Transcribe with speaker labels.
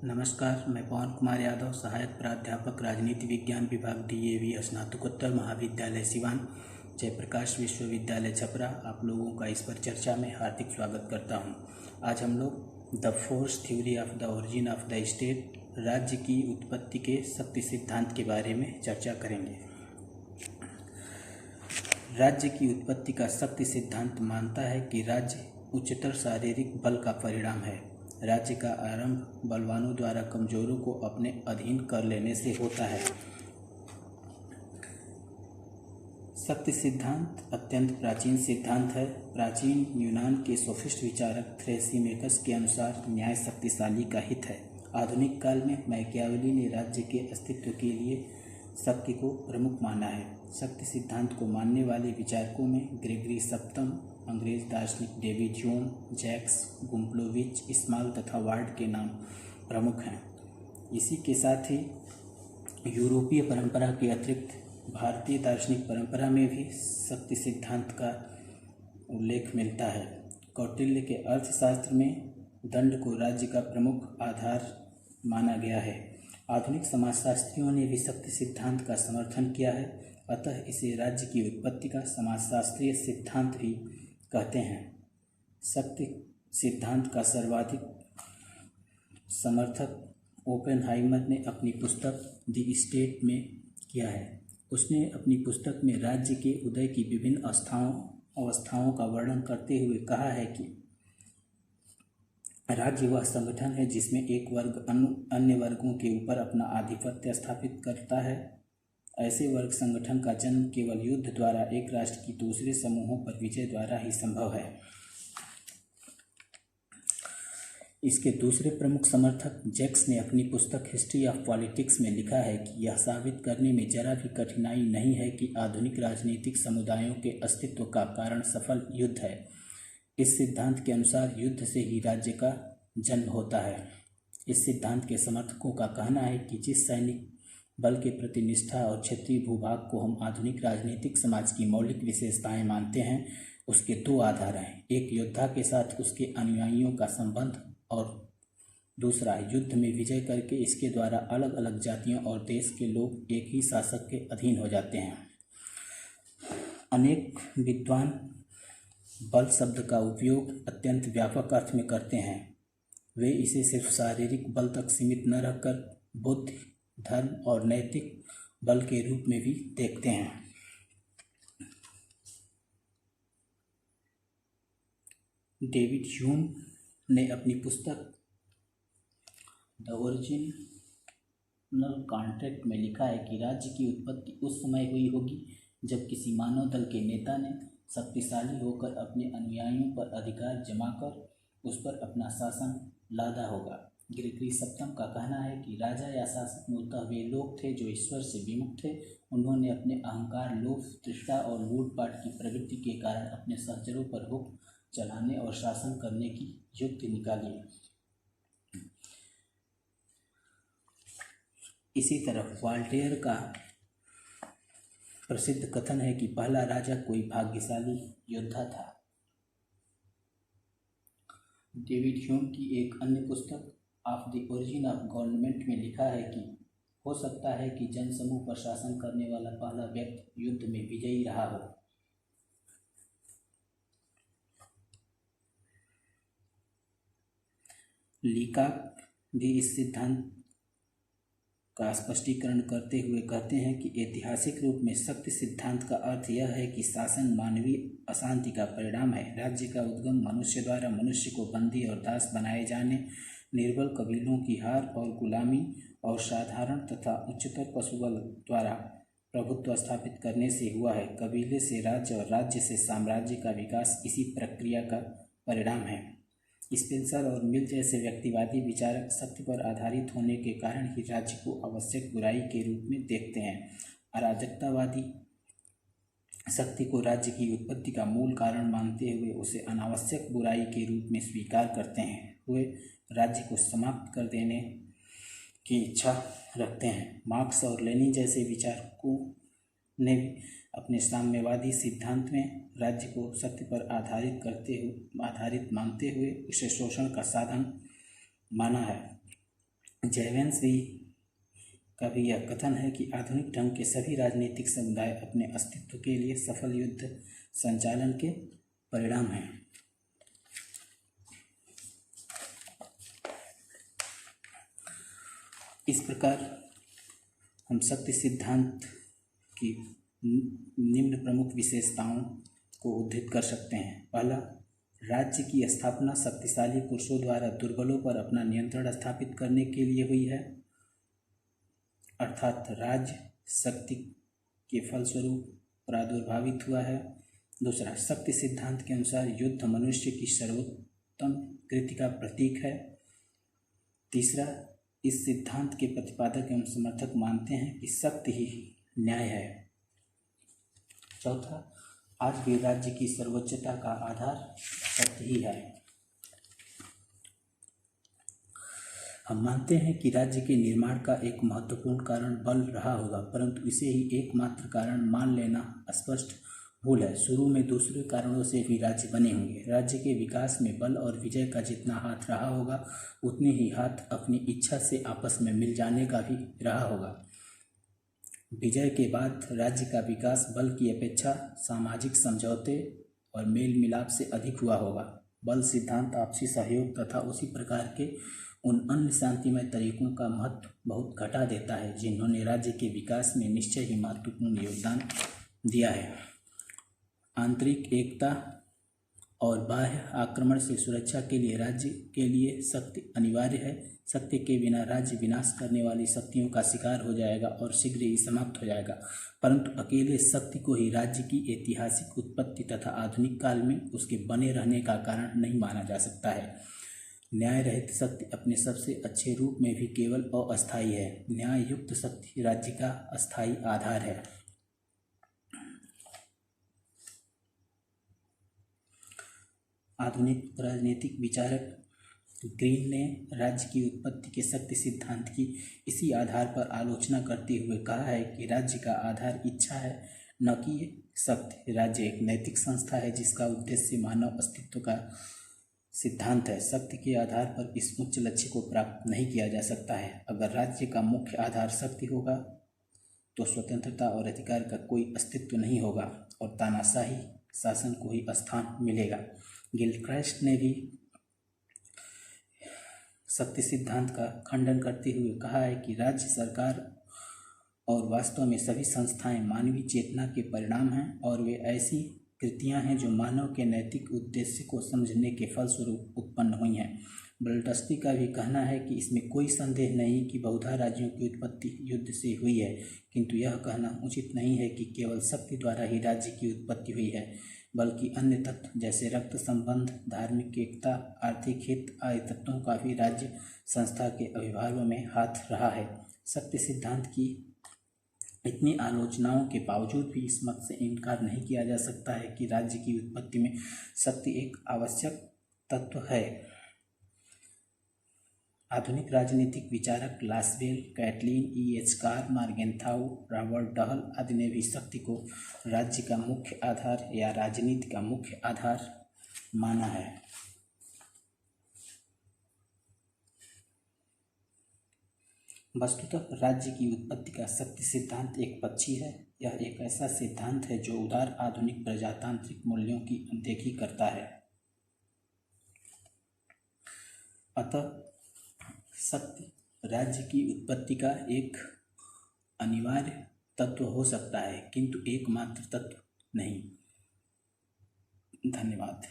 Speaker 1: नमस्कार, मैं पवन कुमार यादव, सहायक प्राध्यापक राजनीति विज्ञान विभाग DAV स्नातकोत्तर महाविद्यालय सिवान, जयप्रकाश विश्वविद्यालय छपरा आप लोगों का इस पर चर्चा में हार्दिक स्वागत करता हूं। आज हम लोग the force theory of the origin of the state, राज्य की उत्पत्ति के शक्ति सिद्धांत के बारे में चर्चा करेंगे। राज्य की उत्पत्ति का शक्ति सिद्धांत मानता है कि राज्य उच्चतर शारीरिक बल का परिणाम है। राज्य का आरंभ बलवानों द्वारा कमजोरों को अपने अधीन कर लेने से होता है। शक्ति सिद्धांत अत्यंत प्राचीन सिद्धांत है। प्राचीन यूनान के सोफिस्ट विचारक थ्रेसिमेकस के अनुसार न्याय शक्तिशाली का हित है। आधुनिक काल में मैकियावेली ने राज्य के अस्तित्व के लिए शक्ति को प्रमुख माना है। शक्ति सिद्धांत को मानने वाले विचारकों में ग्रेगरी सप्तम, अंग्रेज दार्शनिक डेविड ह्यूम, जैक्स, गुम्प्लोविच, स्मॉल तथा वार्ड के नाम प्रमुख हैं। इसी के साथ ही यूरोपीय परंपरा के अतिरिक्त भारतीय दार्शनिक परंपरा में भी शक्ति सिद्धांत का उल्लेख मिलता है। कौटिल्य के अर्थशास्त्र में दंड को राज्य का प्रमुख आधार माना गया है। आधुनिक समाजशास्त्रियों ने भी शक्ति सिद्धांत का समर्थन किया है, अतः इसे राज्य की उत्पत्ति का समाजशास्त्रीय सिद्धांत भी कहते हैं। शक्ति सिद्धांत का सर्वाधिक समर्थक ओपेनहाइमर ने अपनी पुस्तक द स्टेट में किया है। उसने अपनी पुस्तक में राज्य के उदय की विभिन्न अवस्थाओं का वर्णन करते हुए कहा है कि राज्य वह संगठन है जिसमें एक वर्ग अन्य वर्गों के ऊपर अपना आधिपत्य स्थापित करता है। ऐसे वर्ग संगठन का जन्म केवल युद्ध द्वारा एक राष्ट्र की दूसरे समूहों पर विजय द्वारा ही संभव है। इसके दूसरे प्रमुख समर्थक जैक्स ने अपनी पुस्तक हिस्ट्री ऑफ पॉलिटिक्स में लिखा है कि यह साबित करने में जरा भी कठिनाई नहीं है कि आधुनिक राजनीतिक समुदायों के अस्तित्व का कारण सफल युद्ध है। इस सिद्धांत के अनुसार युद्ध से ही राज्य का जन्म होता है। इस सिद्धांत के समर्थकों का कहना है कि जिस सैनिक बल के प्रति निष्ठा और क्षेत्रीय भूभाग को हम आधुनिक राजनीतिक समाज की मौलिक विशेषताएं मानते हैं, उसके दो आधार हैं। एक योद्धा के साथ उसके अनुयायियों का संबंध और दूसरा युद्ध में विजय करके इसके द्वारा अलग अलग जातियों और देश के लोग एक ही शासक के अधीन हो जाते हैं। अनेक विद्वान बल शब्द का उपयोग अत्यंत व्यापक अर्थ में करते हैं। वे इसे सिर्फ शारीरिक बल तक सीमित न रखकर बुद्धि, धर्म और नैतिक बल के रूप में भी देखते हैं। डेविड ह्यूम ने अपनी पुस्तक द ओरिजिनल कॉन्ट्रैक्ट में लिखा है कि राज्य की उत्पत्ति उस समय हुई होगी जब किसी मानव दल के नेता ने शक्तिशाली होकर अपने अनुयायियों पर अधिकार जमाकर उस पर अपना शासन लादा होगा। ग्रेगरी सप्तम का कहना है कि राजा या शासक मूलतः वे लोग थे जो ईश्वर से विमुख थे। उन्होंने अपने अहंकार, लोभ, तृष्णा और लूटपाट की प्रवृत्ति के कारण अपने सहचरों पर हुक्म चलाने और शासन करने की युक्ति निकाली। इसी तरह वॉल्टेयर का प्रसिद्ध कथन है कि पहला राजा कोई भाग्यशाली योद्धा था। डेविड ह्यूम की एक अन्य पुस्तक of the origin of government में लिखा है कि हो सकता है कि जनसमूह पर शासन करने वाला पहला व्यक्ति युद्ध में विजयी रहा हो। लीकाक भी इस सिद्धांत का स्पष्टीकरण करते हुए कहते हैं कि ऐतिहासिक रूप में शक्ति सिद्धांत का अर्थ यह है कि शासन मानवीय अशांति का परिणाम है। राज्य का उद्गम मनुष्य द्वारा मनुष्य को बंदी और दास बनाए जाने, निर्बल कबीलों की हार और गुलामी और साधारण तथा उच्चतर पशुबल द्वारा प्रभुत्व स्थापित करने से हुआ है। कबीले से राज्य और राज्य से साम्राज्य का विकास इसी प्रक्रिया का परिणाम है। स्पेंसर और मिल जैसे व्यक्तिवादी विचारक शक्ति पर आधारित होने के कारण ही राज्य को आवश्यक बुराई के रूप में देखते हैं। अराजकतावादी शक्ति को राज्य की उत्पत्ति का मूल कारण मानते हुए उसे अनावश्यक बुराई के रूप में स्वीकार करते हैं। वे राज्य को समाप्त कर देने की इच्छा रखते हैं। मार्क्स और लेनिन जैसे विचारकों ने अपने साम्यवादी सिद्धांत में राज्य को शक्ति पर आधारित मानते हुए उसे शोषण का साधन माना है। जयवंशी का भी यह कथन है कि आधुनिक ढंग के सभी राजनीतिक समुदाय अपने अस्तित्व के लिए सफल युद्ध संचालन के परिणाम हैं। इस प्रकार हम शक्ति सिद्धांत की निम्न प्रमुख विशेषताओं को उद्धृत कर सकते हैं। पहला, राज्य की स्थापना शक्तिशाली पुरुषों द्वारा दुर्बलों पर अपना नियंत्रण स्थापित करने के लिए हुई है, अर्थात राज्य शक्ति के फलस्वरूप प्रादुर्भावित हुआ है। दूसरा, शक्ति सिद्धांत के अनुसार युद्ध मनुष्य की सर्वोत्तम कृति का प्रतीक है। तीसरा, इस सिद्धांत के प्रतिपादक एवं समर्थक मानते हैं कि शक्ति ही न्याय है। चौथा, आज भी राज्य की सर्वोच्चता का आधार शक्ति ही है। हम मानते हैं कि राज्य के निर्माण का एक महत्वपूर्ण कारण बल रहा होगा, परंतु इसे ही एकमात्र कारण मान लेना स्पष्ट भूल है। शुरू में दूसरे कारणों से भी राज्य बने होंगे। राज्य के विकास में बल और विजय का जितना हाथ रहा होगा, उतने ही हाथ अपनी इच्छा से आपस में मिल जाने का भी रहा होगा। विजय के बाद राज्य का विकास बल की अपेक्षा सामाजिक समझौते और मेल मिलाप से अधिक हुआ होगा। बल सिद्धांत आपसी सहयोग तथा उसी प्रकार के उन अन्य शांतिमय तरीकों का महत्व बहुत घटा देता है जिन्होंने राज्य के विकास में निश्चय ही महत्वपूर्ण योगदान दिया है। आंतरिक एकता और बाह्य आक्रमण से सुरक्षा के लिए राज्य के लिए शक्ति अनिवार्य है। शक्ति के बिना राज्य विनाश करने वाली शक्तियों का शिकार हो जाएगा और शीघ्र ही समाप्त हो जाएगा, परंतु अकेले शक्ति को ही राज्य की ऐतिहासिक उत्पत्ति तथा आधुनिक काल में उसके बने रहने का कारण नहीं माना जा सकता है। न्याय रहित शक्ति अपने सबसे अच्छे रूप में भी केवल अस्थायी है। न्याय युक्त शक्ति राज्य का अस्थायी आधार है। आधुनिक राजनीतिक विचारक ग्रीन ने राज्य की उत्पत्ति के शक्ति सिद्धांत की इसी आधार पर आलोचना करते हुए कहा है कि राज्य का आधार इच्छा है, न कि शक्ति। राज्य एक नैतिक संस्था है जिसका उद्देश्य मानव अस्तित्व का सिद्धांत है। शक्ति के आधार पर इस उच्च लक्ष्य को प्राप्त नहीं किया जा सकता है। अगर राज्य का मुख्य आधार शक्ति होगा तो स्वतंत्रता और अधिकार का कोई अस्तित्व नहीं होगा और तानाशाही शासन को ही स्थान मिलेगा। गिलक्राइस्ट ने भी शक्ति सिद्धांत का खंडन करते हुए कहा है कि राज्य, सरकार और वास्तव में सभी संस्थाएं मानवीय चेतना के परिणाम हैं और वे ऐसी कृतियां हैं जो मानव के नैतिक उद्देश्य को समझने के फलस्वरूप उत्पन्न हुई हैं। बल्टस्टी का भी कहना है कि इसमें कोई संदेह नहीं कि बहुधा राज्यों की उत्पत्ति युद्ध से हुई है, किंतु यह कहना उचित नहीं है कि केवल शक्ति द्वारा ही राज्य की उत्पत्ति हुई है, बल्कि अन्य तत्व जैसे रक्त संबंध, धार्मिक एकता, आर्थिक हित आदि तत्वों का भी राज्य संस्था के अविभाज्य में हाथ रहा है। शक्ति सिद्धांत की इतनी आलोचनाओं के बावजूद भी इस मत से इनकार नहीं किया जा सकता है कि राज्य की उत्पत्ति में शक्ति एक आवश्यक तत्व है। आधुनिक राजनीतिक विचारक Lasswell, Catlin, E.H. Carr, Morgenthau, Robert Dahl आदि ने भी शक्ति को राज्य का मुख्य आधार या राजनीति का मुख्य आधार माना है। वस्तुतः राज्य की उत्पत्ति का शक्ति सिद्धांत एक पक्षी है। यह एक ऐसा सिद्धांत है जो उदार आधुनिक प्रजातांत्रिक मूल्यों की अनदेखी करता है। अतः शक्ति राज्य की उत्पत्ति का एक अनिवार्य तत्व हो सकता है, किंतु एकमात्र तत्व नहीं। धन्यवाद।